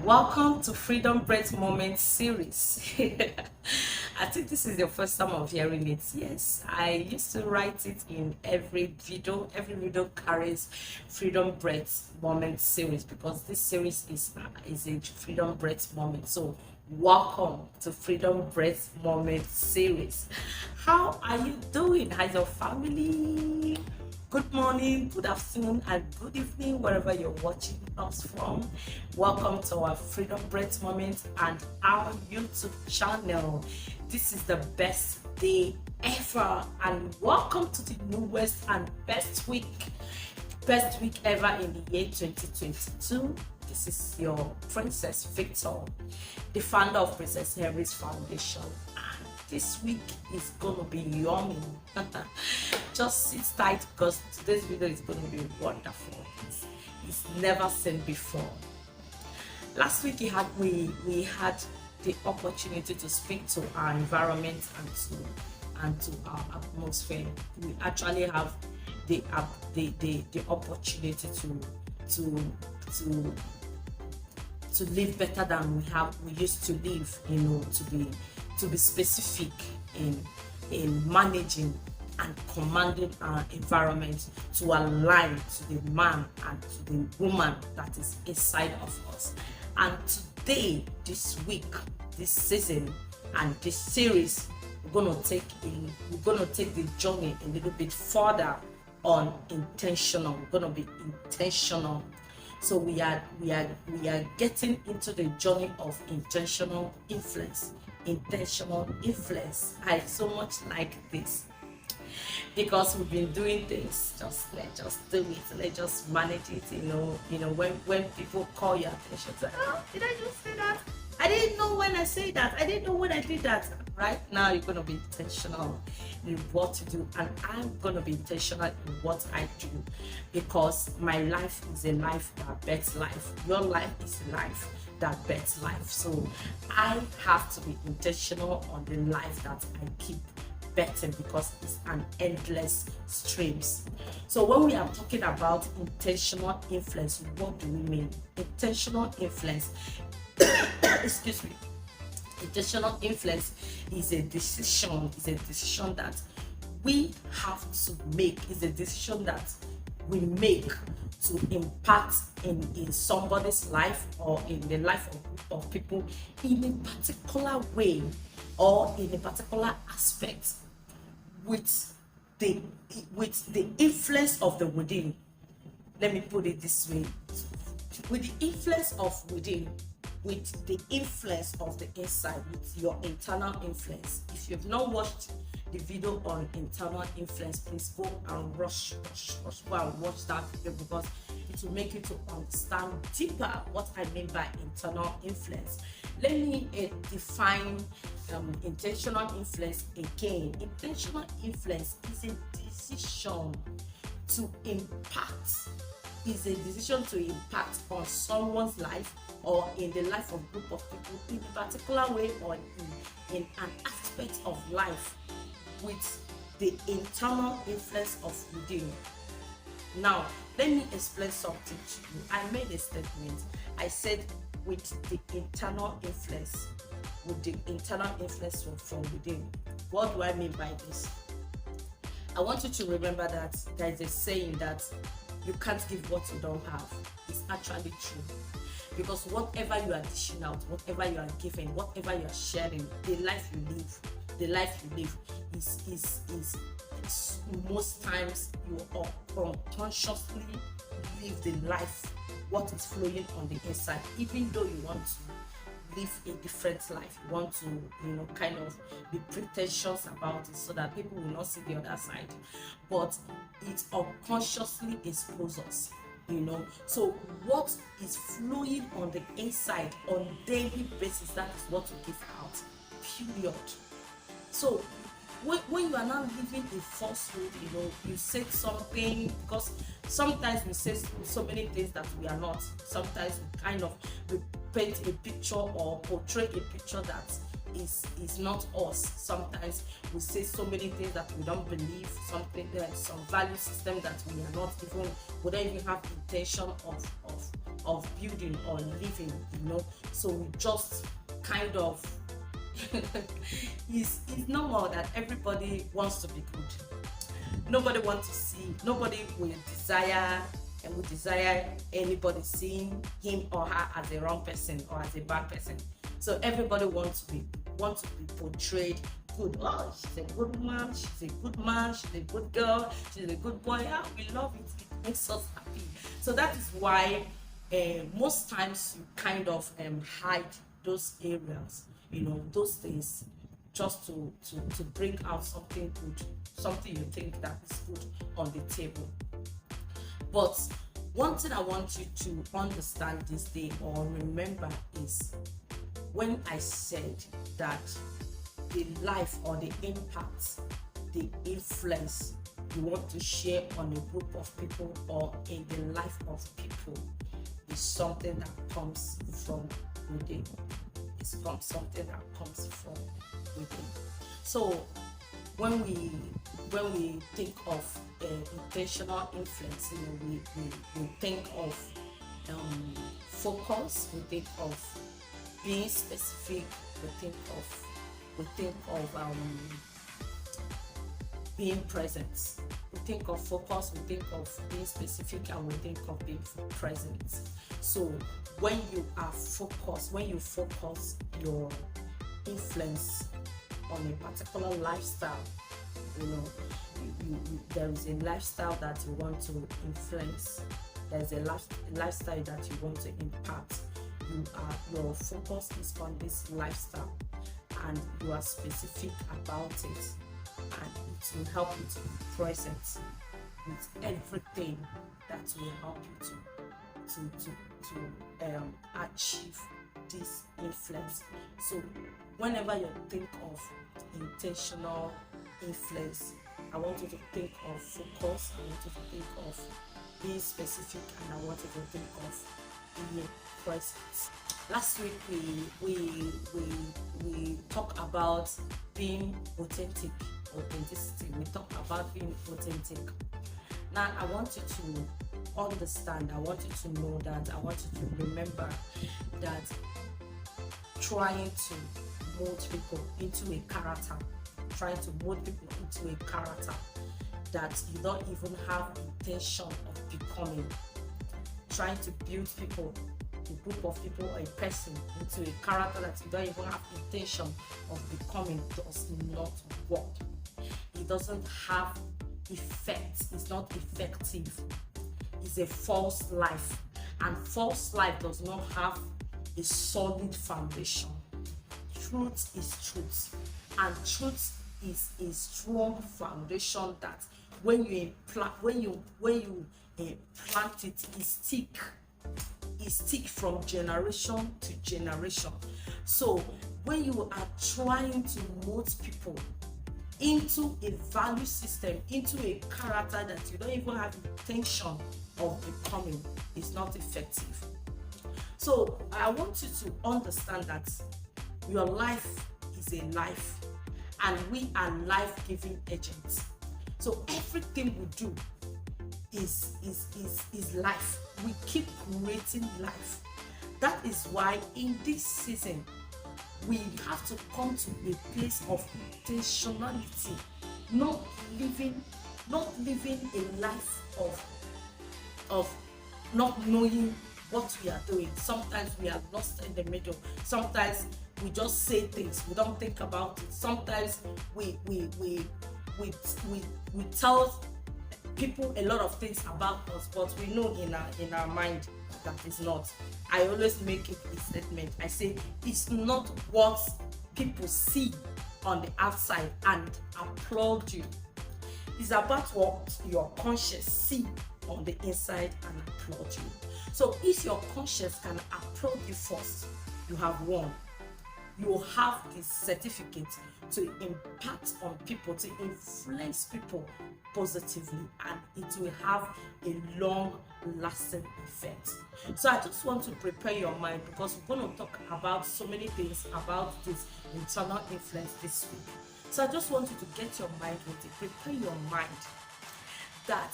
Welcome to Freedom Breath Moment series. I think this is your first time of hearing it. Yes, I used to write it in every video. Every video carries Freedom Breath Moment series because this series is a Freedom Breath Moment. So welcome to Freedom Breath Moment series. How are you doing? How's your family? Good morning, good afternoon, and good evening, wherever you're watching us from. Welcome to our Freedom Breath Moment and our YouTube channel. This is the best day ever, and welcome to the newest and best week ever in the year 2022. This is your Princess Victor, the founder of Princess Harry's Foundation. This week is gonna be yummy. Just sit tight because today's video is gonna be wonderful. It's never seen before. Last week we had the opportunity to speak to our environment and to our atmosphere. We actually have the opportunity to live better than we used to live, to be specific in managing and commanding our environment to align to the man and to the woman that is inside of us. And today, this week, this season, and this series, we're gonna take the journey a little bit further on intentional. We're gonna be intentional. So we are getting into the journey of intentional influence. Intentional influence. I so much like this because we've been doing things let's just do it, let's just manage it. When people call your attention, say, oh, did I just say that? I didn't know when I say that. I didn't know when I did that. Right now, you're gonna be intentional in what you do, and I'm gonna be intentional in what I do, because my life is a life that bets life. Your life is a life that bets life. So I have to be intentional on the life that I keep betting, because it's an endless streams. So when we are talking about intentional influence, what do we mean? Intentional influence excuse me. Intentional influence is a decision that we have to make. Is a decision that we make to impact in somebody's life or in the life of people in a particular way or in a particular aspect with the influence of the within. Let me put it this way. With the influence of within, with the influence of the inside, with your internal influence. If you've not watched the video on internal influence, please go and rush go and watch that video, because it will make you to understand deeper what I mean by internal influence. Let me define intentional influence again. Intentional influence is a decision to impact. Is a decision to impact on someone's life or in the life of a group of people in a particular way, or in an aspect of life with the internal influence of within. Now, let me explain something to you. I made a statement. I said with the internal influence, from within. What do I mean by this? I want you to remember that there is a saying that you can't give what you don't have. It's actually true. Because whatever you are dishing out, whatever you are giving, whatever you are sharing, the life you live is most times you unconsciously live the life, what is flowing on the inside, even though you want to live a different life. You want to, kind of be pretentious about it so that people will not see the other side. But it unconsciously exposes us. So what is flowing on the inside on daily basis, that is what we give out, period. So when you are not living a falsehood, you said something, because sometimes we say so many things that we are not. Sometimes we paint a picture or portray a picture that is not us. Sometimes we say so many things that we don't believe, some value system that we don't even have intention of building or living, so we just kind of it's normal that everybody wants to be good. Nobody will desire anybody seeing him or her as a wrong person or as a bad person. So everybody wants to be portrayed good. Oh, she's a good woman, she's a good man, she's a good girl, she's a good boy. Yeah, we love it. It makes us happy. So that is why most times you kind of hide those areas, those things, just to bring out something good, something you think that is good on the table. But one thing I want you to understand this day or remember is when I said that the life or the impact, the influence you want to share on a group of people or in the life of people is something that comes from within. It's something that comes from within. So when we think of intentional influence, we think of focus, we think of being specific, we think of being present. We think of focus, we think of being specific, and we think of being present. So when you are focused, when you focus your influence on a particular lifestyle, there is a lifestyle that you want to influence, there's a lifestyle that you want to impact. Your focus is on this lifestyle and you are specific about it, and it will help you to be present with everything that will help you to achieve this influence. So whenever you think of intentional influence, I want you to think of focus, I want you to think of being specific, and I want you to think of being present. Last week we talked about being authenticity. We talked about being authentic. Now I want you to understand, I want you to know that, I want you to remember that trying to mold people into a character, that you don't even have intention of becoming, trying to build people, a group of people or a person into a character that you don't even have intention of becoming, does not work. It doesn't have effect. It's not effective. It's a false life, and false life does not have a solid foundation. Truth is truth, and truth is a strong foundation that when you plant it, it stick from generation to generation. So when you are trying to mold people into a value system, into a character that you don't even have intention of becoming, it's not effective. So I want you to understand that your life is a life, and we are life-giving agents. So everything we do is life. We keep creating life. That is why in this season we have to come to a place of intentionality, not living a life of not knowing what we are doing. Sometimes we are lost in the middle. Sometimes we just say things, we don't think about it. Sometimes we tell people a lot of things about us, but we know in our mind that is not. I always make it a statement. I say it's not what people see on the outside and applaud you. It's about what your conscience see on the inside and applaud you. So if your conscience can applaud you first, you have won. You have the certificate to impact on people, to influence people positively, and it will have a long-lasting effect. So I just want to prepare your mind, because we're going to talk about so many things about this internal influence this week. So I just want you to get your mind ready, prepare your mind that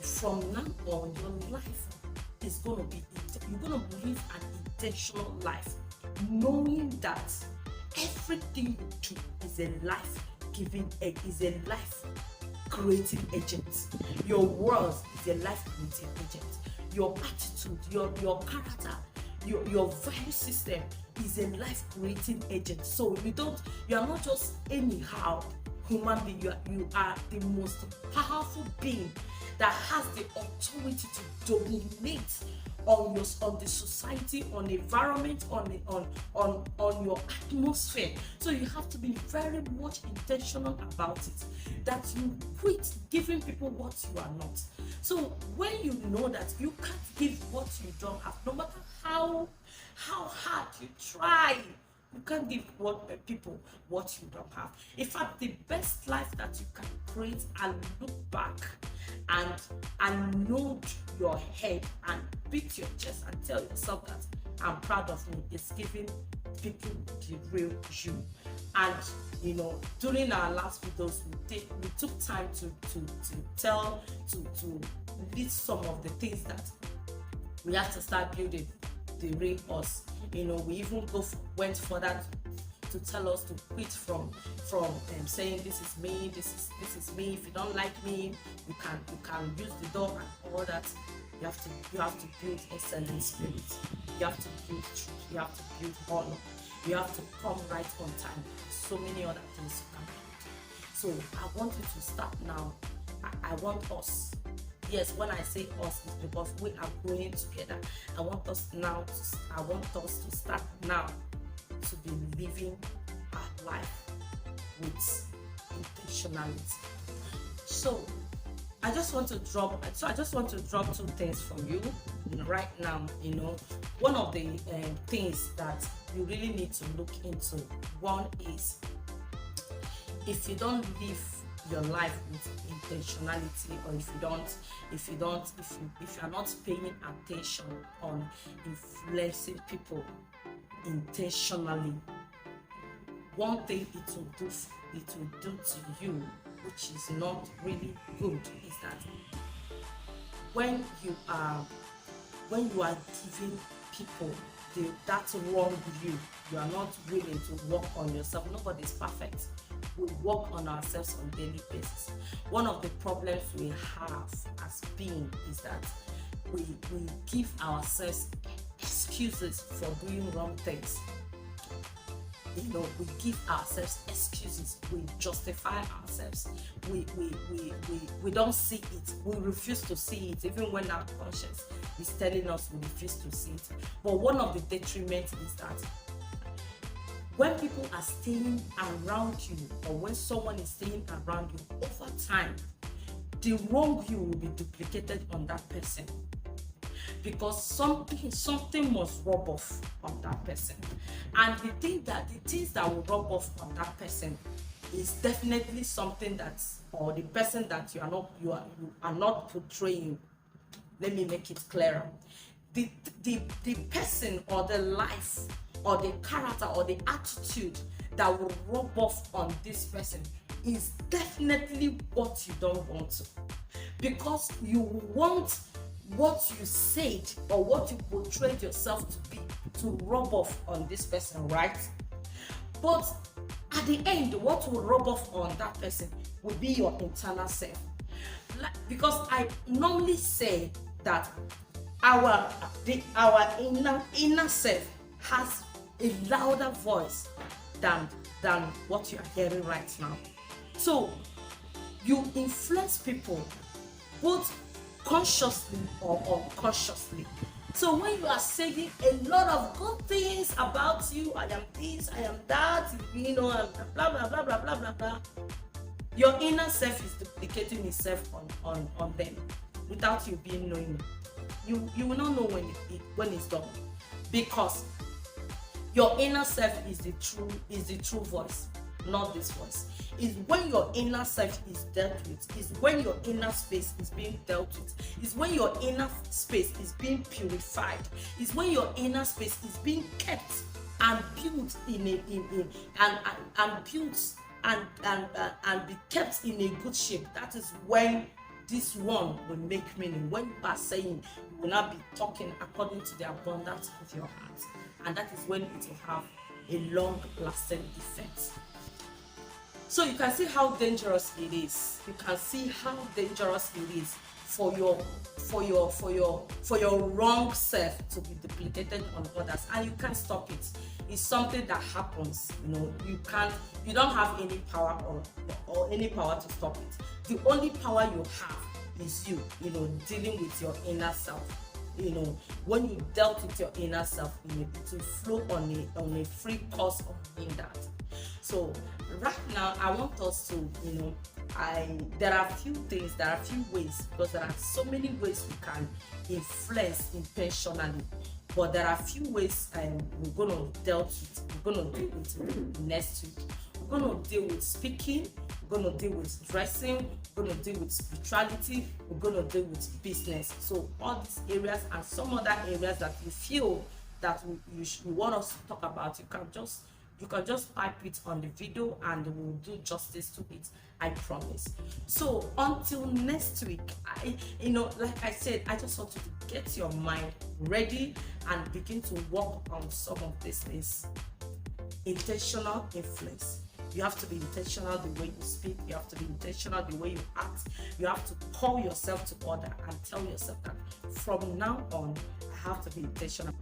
from now on your life is going to be, you're going to live an intentional life, knowing that everything you do is a life giving, is a life creating agent. Your words is a life creating agent. Your attitude, your character, your value system is a life creating agent. So you are not just anyhow human being. You are the most powerful being that has the authority to dominate on the society, on the environment, on your atmosphere. So you have to be very much intentional about it, that you quit giving people what you are not. So when you know that you can't give what you don't have, no matter how hard you try, you can't give people what you don't have. In fact, the best life that you can create and look back and nod your head and beat your chest and tell yourself that I'm proud of me is giving people the real you. And during our last videos, we took time to list some of the things that we have to start building the real us. We even went further to tell us to quit from saying this is me, this is me. If you don't like me, you can use the door and all that. You have to build excellent spirit. You have to build truth. You have to build honor. You have to come right on time. So many other things you can build. So I want you to start now. I want us. Yes, when I say us, it's because we are growing together. I want us to start now to be living our life with intentionality. So I just want to drop two things from you right now. One of the things that you really need to look into. One is, if you don't live your life with intentionality, or if you are not paying attention on influencing people intentionally, one thing it will do to you, which is not really good, is that when you are giving people that wrong you are not willing to work on yourself. Nobody's perfect. We work on ourselves on a daily basis. One of the problems we have as being is that we give ourselves excuses for doing wrong things. We give ourselves excuses. We justify ourselves. We don't see it. We refuse to see it, even when our conscience is telling us we refuse to see it. But one of the detriments is that when people are staying around you, or when someone is staying around you over time, the wrong you will be duplicated on that person, because something must rub off on that person. And the things that will rub off on that person is definitely something or the person that you are not portraying. Let me make it clearer. The person, or the life, or the character, or the attitude that will rub off on this person is definitely what you don't want to, because you want what you said or what you portrayed yourself to be to rub off on this person, right? But at the end, what will rub off on that person will be your internal self. Because I normally say that our inner self has a louder voice than what you are hearing right now. So you influence people both consciously or unconsciously. So when you are saying a lot of good things about you, I am this, I am that, and blah blah blah blah blah blah blah, your inner self is duplicating itself on them without you being knowing. You will not know when it's done, because your inner self is the true voice, not this voice. Is when your inner self is dealt with, is when your inner space is being dealt with, is when your inner space is being purified, is when your inner space is being kept and built and be kept in a good shape. That is when this one will make meaning. When you are saying, you will not be talking according to the abundance of your heart, and that is when it will have a long lasting effect. So you can see how dangerous it is. You can see how dangerous it is for your wrong self to be duplicated on others, and you can't stop it. It's something that happens. You don't have any power or any power to stop it. The only power you have is you dealing with your inner self. When you dealt with your inner self, it will flow on a free course of doing that. So right now I want us to there are a few things, there are a few ways, because there are so many ways we can influence intentionally, but there are a few ways we're going to deal with next week. We're going to deal with speaking, we're going to deal with dressing, we're going to deal with spirituality, we're going to deal with business. So all these areas and some other areas that you feel that you want us to talk about, you can just type it on the video and we'll do justice to it, I promise. So until next week, like I said, I just want you to get your mind ready and begin to work on some of these things. Intentional influence. You have to be intentional the way you speak. You have to be intentional the way you act. You have to call yourself to order and tell yourself that from now on, I have to be intentional.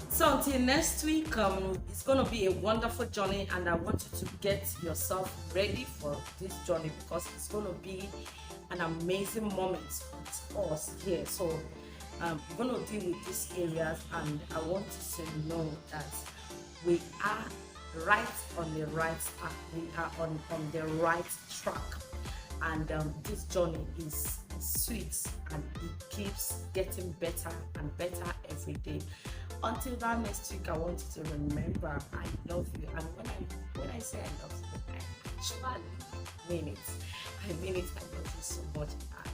So until next week, it's going to be a wonderful journey, and I want you to get yourself ready for this journey, because it's going to be an amazing moment with us here. So we're going to deal with these areas, and I want you to know that we are right on the right track. We are on the right track, and this journey is sweet, and it keeps getting better and better every day. Until that next week, I want you to remember I love you, and when I say I love you, I actually mean it. I mean it. I love you so much. And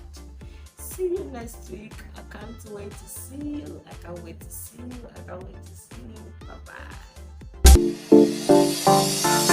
see you next week. I can't wait to see you. I can't wait to see you. I can't wait to see you. Bye bye.